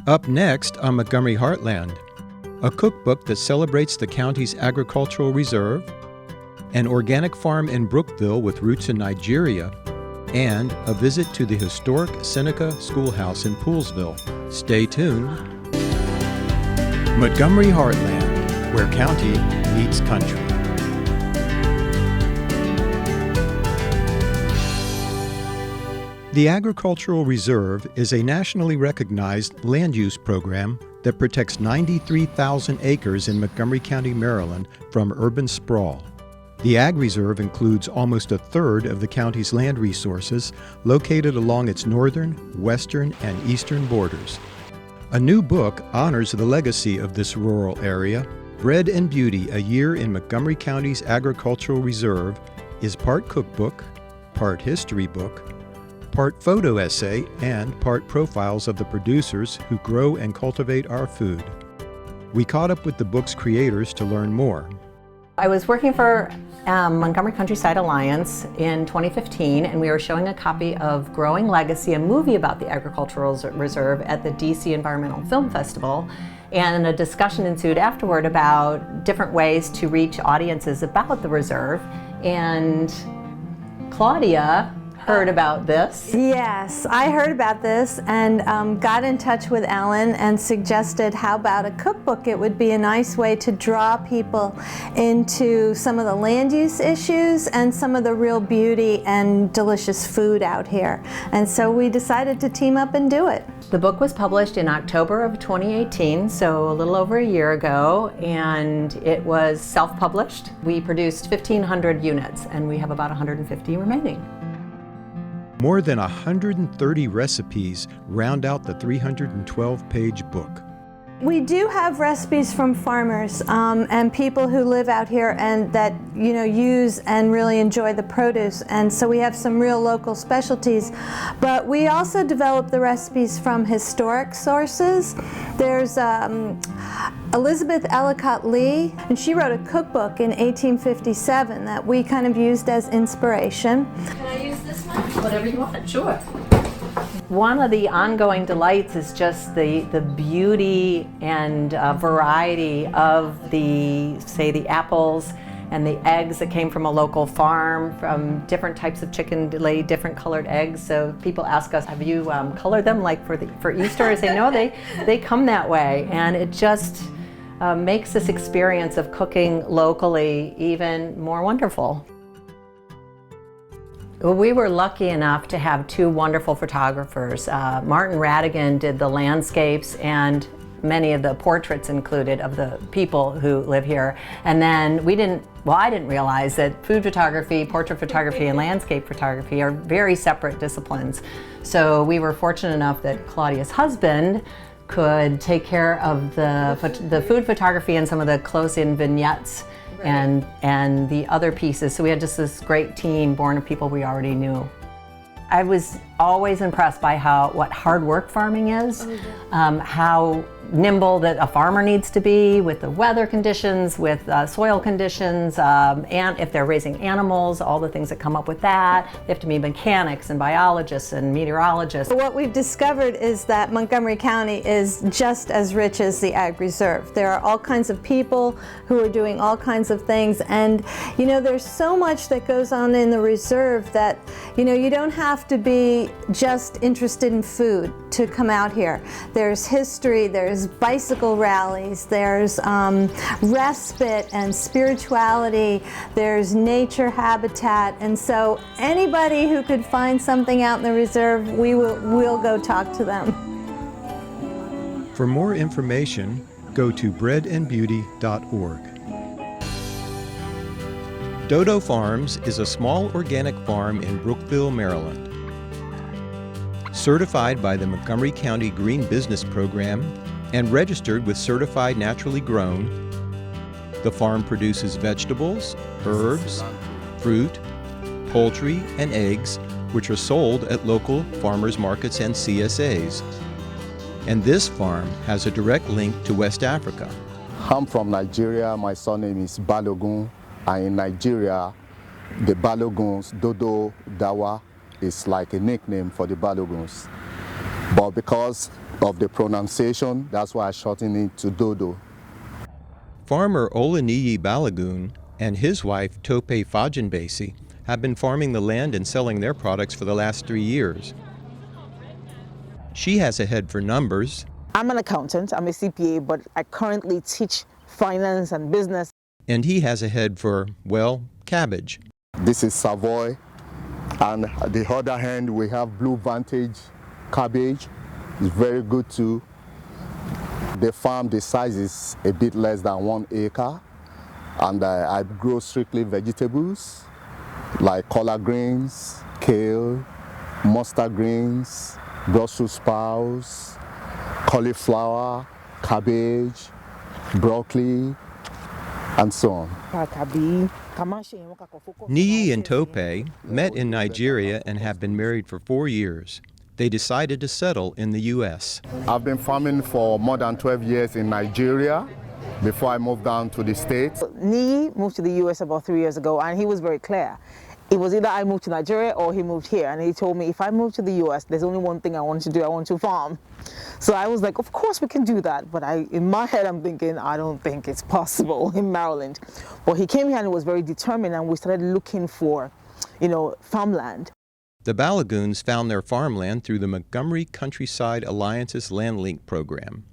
Up next on Montgomery Heartland, a cookbook that celebrates the county's agricultural reserve, an organic farm in Brookeville with roots in Nigeria, and a visit to the historic Seneca Schoolhouse in Poolesville. Stay tuned. Montgomery Heartland, where county meets country. The Agricultural Reserve is a nationally recognized land use program that protects 93,000 acres in Montgomery County, Maryland from urban sprawl. The Ag Reserve includes almost a third of the county's land resources located along its northern, western, and eastern borders. A new book honors the legacy of this rural area. Bread and Beauty, A Year in Montgomery County's Agricultural Reserve is part cookbook, part history book, part photo essay, and part profiles of the producers who grow and cultivate our food. We caught up with the book's creators to learn more. I was working for Montgomery Countryside Alliance in 2015, and we were showing a copy of Growing Legacy, a movie about the Agricultural Reserve at the DC Environmental Film Festival. And a discussion ensued afterward about different ways to reach audiences about the reserve. And Claudia heard about this. Yes, I heard about this and got in touch with Ellen and suggested how about a cookbook. It would be a nice way to draw people into some of the land use issues and some of the real beauty and delicious food out here. And so we decided to team up and do it. The book was published in October of 2018, so a little over a year ago, and it was self-published. We produced 1,500 units and we have about 150 remaining. More than 130 recipes round out the 312-page book. We do have recipes from farmers and people who live out here and that use and really enjoy the produce, and so we have some real local specialties. But we also develop the recipes from historic sources. There's Elizabeth Ellicott Lee, and she wrote a cookbook in 1857 that we kind of used as inspiration. Can I use this one? Whatever you want, sure. One of the ongoing delights is just the beauty and variety of the apples and the eggs that came from a local farm, from different types of chicken to lay different colored eggs. So people ask us, have you colored them like for Easter? I say, no, they come that way. And it just makes this experience of cooking locally even more wonderful. We were lucky enough to have two wonderful photographers. Martin Radigan did the landscapes and many of the portraits included of the people who live here. And then I didn't realize that food photography, portrait photography, and landscape photography are very separate disciplines. So we were fortunate enough that Claudia's husband could take care of the food photography and some of the close-in vignettes. Right. And the other pieces. So we had just this great team born of people we already knew. I was always impressed by what hard work farming is, how nimble that a farmer needs to be with the weather conditions, with soil conditions, and if they're raising animals, all the things that come up with that. They have to be mechanics and biologists and meteorologists. What we've discovered is that Montgomery County is just as rich as the Ag Reserve. There are all kinds of people who are doing all kinds of things, and there's so much that goes on in the reserve that you don't have to be just interested in food to come out here. There's history, there's bicycle rallies, there's respite and spirituality, there's nature habitat, and so anybody who could find something out in the reserve, we'll go talk to them. For more information, go to breadandbeauty.org. Dodo Farms is a small organic farm in Brookeville, Maryland. Certified by the Montgomery County Green Business Program and registered with Certified Naturally Grown, the farm produces vegetables, herbs, fruit, poultry, and eggs, which are sold at local farmers markets and CSAs. And this farm has a direct link to West Africa. I'm from Nigeria. My surname is Balogun. And in Nigeria, the Baloguns, Dodo Dawa, is like a nickname for the Baloguns. but because of the pronunciation, that's why I shortened it to Dodo. Farmer Olaniyi Balogun and his wife Tope Fajanbasi have been farming the land and selling their products for the last 3 years. She has a head for numbers. I'm an accountant, I'm a CPA, but I currently teach finance and business. And he has a head for, well, cabbage. This is Savoy, and at the other hand we have Blue Vantage cabbage. It's very good too. The farm, the size is a bit less than 1 acre, and I grow strictly vegetables like collard greens, kale, mustard greens, Brussels sprouts, cauliflower, cabbage, broccoli, and so on. Niyi and Tope met in Nigeria and have been married for 4 years. They decided to settle in the U.S. I've been farming for more than 12 years in Nigeria before I moved down to the States. Niyi moved to the U.S. about 3 years ago, and he was very clear. It was either I moved to Nigeria or he moved here, and he told me if I move to the U.S., there's only one thing I want to do, I want to farm. So I was like, of course we can do that, but in my head I'm thinking, I don't think it's possible in Maryland. But he came here and was very determined, and we started looking for, farmland. The Baloguns found their farmland through the Montgomery Countryside Alliance's Land Link program.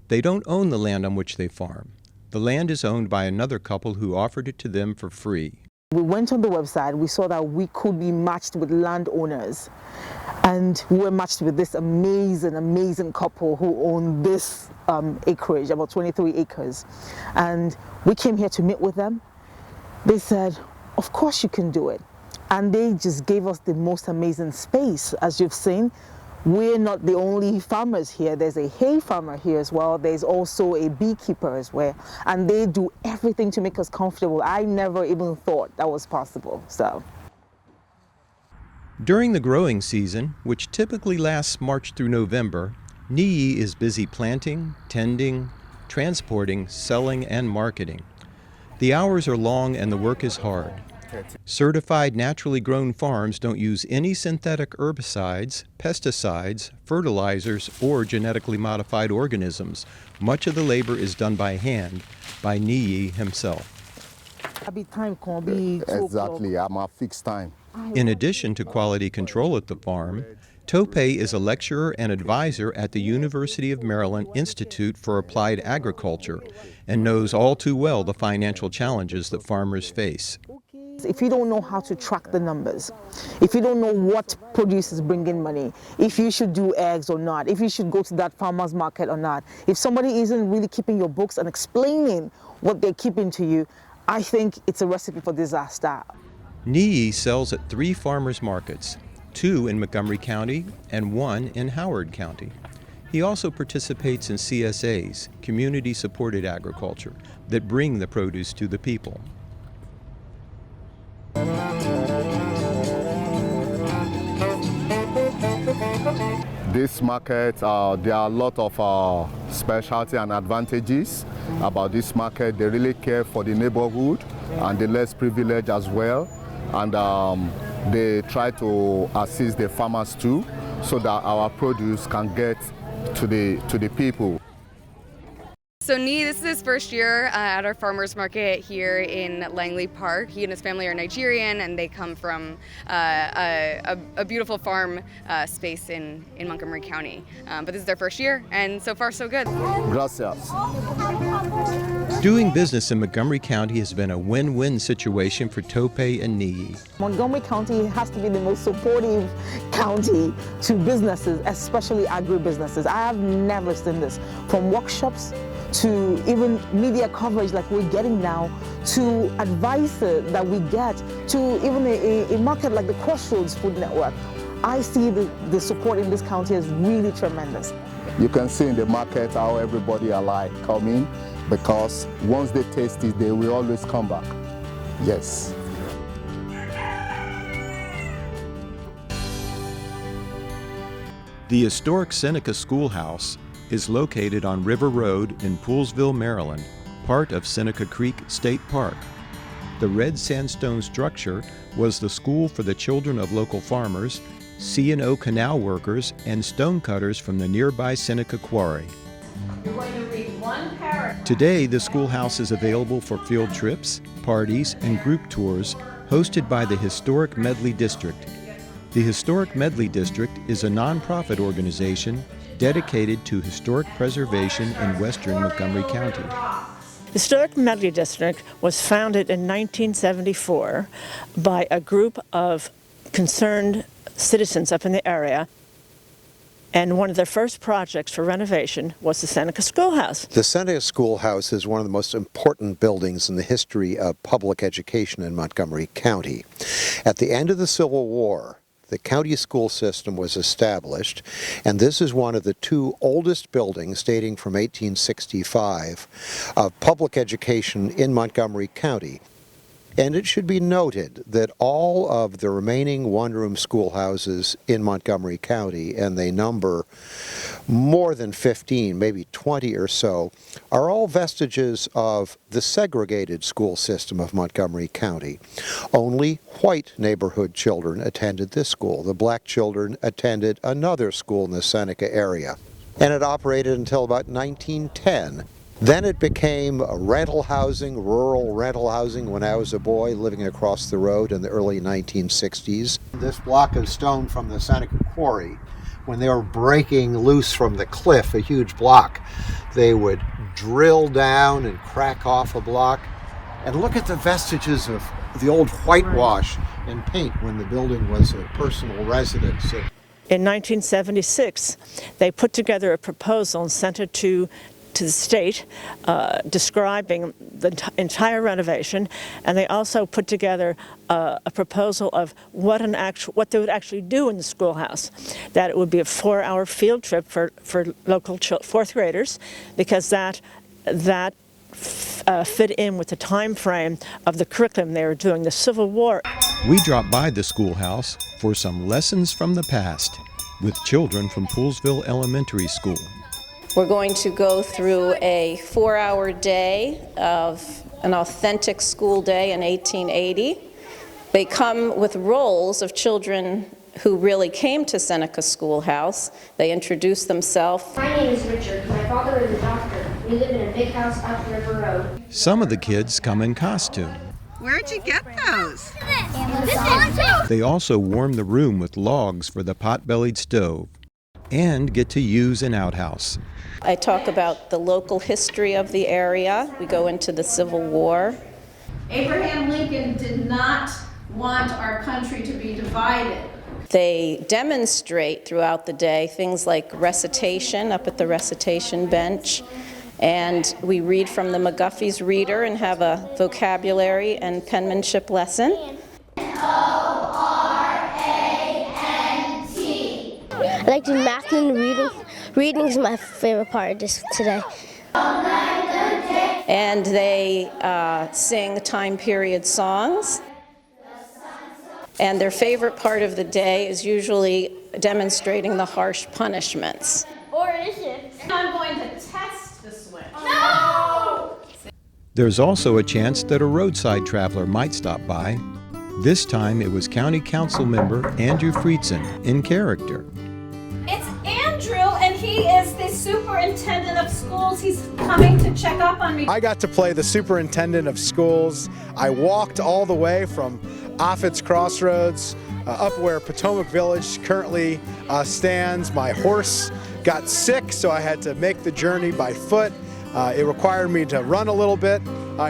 They don't own the land on which they farm. The land is owned by another couple who offered it to them for free. We went on the website, we saw that we could be matched with landowners, and we were matched with this amazing couple who owned this acreage, about 23 acres. And we came here to meet with them. They said, of course you can do it. And they just gave us the most amazing space. As you've seen, we're not the only farmers here. There's a hay farmer here as well. There's also a beekeeper as well. And they do everything to make us comfortable. I never even thought that was possible. So, during the growing season, which typically lasts March through November, Niyi is busy planting, tending, transporting, selling, and marketing. The hours are long and the work is hard. Certified naturally grown farms don't use any synthetic herbicides, pesticides, fertilizers, or genetically modified organisms. Much of the labor is done by hand by Niyi himself. Exactly, I'm a fixed time. In addition to quality control at the farm, Tope is a lecturer and advisor at the University of Maryland Institute for Applied Agriculture and knows all too well the financial challenges that farmers face. If you don't know how to track the numbers, if you don't know what produce is bringing money, if you should do eggs or not, if you should go to that farmer's market or not, if somebody isn't really keeping your books and explaining what they're keeping to you, I think it's a recipe for disaster. Niyi sells at 3 farmers markets, 2 in Montgomery County and 1 in Howard County. He also participates in CSAs, community-supported agriculture, that bring the produce to the people. This market, there are a lot of specialty and advantages about this market. They really care for the neighborhood and the less privileged as well. And they try to assist the farmers too, so that our produce can get to the people. So Niyi, this is his first year at our farmers market here in Langley Park. He and his family are Nigerian, and they come from a beautiful farm space in Montgomery County. But this is their first year, and so far so good. Gracias. Doing business in Montgomery County has been a win-win situation for Tope and Niyi. Montgomery County has to be the most supportive county to businesses, especially agribusinesses. I have never seen this, from workshops to even media coverage like we're getting now, to advice that we get, to even a market like the Crossroads Food Network. I see the support in this county is really tremendous. You can see in the market how everybody alike come in, because once they taste it, they will always come back. Yes. The historic Seneca Schoolhouse is located on River Road in Poolesville, Maryland, part of Seneca Creek State Park. The red sandstone structure was the school for the children of local farmers, C&O canal workers, and stonecutters from the nearby Seneca quarry. You're going to read one paragraph. Today, the schoolhouse is available for field trips, parties, and group tours hosted by the Historic Medley District. The Historic Medley District is a nonprofit organization dedicated to historic preservation in western Montgomery County. The Historic Medley District was founded in 1974 by a group of concerned citizens up in the area, and one of their first projects for renovation was the Seneca Schoolhouse. The Seneca Schoolhouse is one of the most important buildings in the history of public education in Montgomery County. At the end of the Civil War, the county school system was established, and this is one of the two oldest buildings dating from 1865 of public education in Montgomery County. And it should be noted that all of the remaining one-room schoolhouses in Montgomery County, and they number more than 15, maybe 20 or so, are all vestiges of the segregated school system of Montgomery County. Only white neighborhood children attended this school. The black children attended another school in the Seneca area. And it operated until about 1910. Then it became a rental housing, rural rental housing, when I was a boy living across the road in the early 1960s. This block of stone from the Seneca quarry, when they were breaking loose from the cliff, a huge block, they would drill down and crack off a block. And look at the vestiges of the old whitewash and paint when the building was a personal residence. In 1976, they put together a proposal and sent it to the state describing the entire renovation, and they also put together a proposal of what they would actually do in the schoolhouse. That it would be a 4-hour field trip for local fourth graders, because that fit in with the time frame of the curriculum they were doing, the Civil War. We dropped by the schoolhouse for some lessons from the past with children from Poolesville Elementary School. We're going to go through a 4-hour day of an authentic school day in 1880. They come with roles of children who really came to Seneca Schoolhouse. They introduce themselves. My name is Richard. My father is a doctor. We live in a big house up River Road. Some of the kids come in costume. Where'd you get those? They also warm the room with logs for the pot-bellied stove and get to use an outhouse. I talk about the local history of the area. We go into the Civil War. Abraham Lincoln did not want our country to be divided. They demonstrate throughout the day things like recitation up at the recitation bench. And we read from the McGuffey's Reader and have a vocabulary and penmanship lesson. O-R-A-N-T. I like doing math and reading. Reading is my favorite part just today. And they sing time period songs. And their favorite part of the day is usually demonstrating the harsh punishments. Or is it? I'm going to test the switch. No! There's also a chance that a roadside traveler might stop by. This time it was County Council member Andrew Friedson in character. It's Andrew, and he is the superintendent of schools. He's coming to check up on me. I got to play the superintendent of schools. I walked all the way from Offutt's Crossroads up where Potomac Village currently stands. My horse got sick, so I had to make the journey by foot. It required me to run a little bit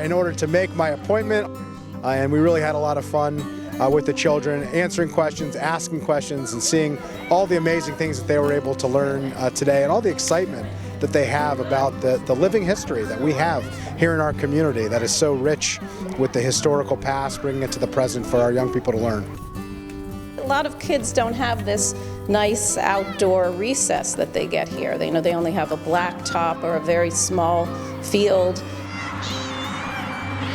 in order to make my appointment, and we really had a lot of fun with the children, answering questions, asking questions, and seeing all the amazing things that they were able to learn today, and all the excitement that they have about the living history that we have here in our community that is so rich with the historical past, bringing it to the present for our young people to learn. A lot of kids don't have this nice outdoor recess that they get here. They only have a blacktop or a very small field.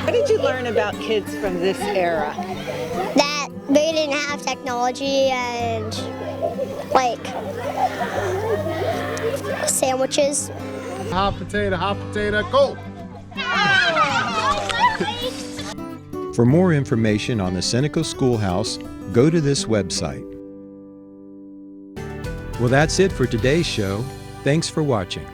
What did you learn about kids from this era? That they didn't have technology and like sandwiches. Hot potato, go! For more information on the Seneca Schoolhouse, go to this website. Well, that's it for today's show. Thanks for watching.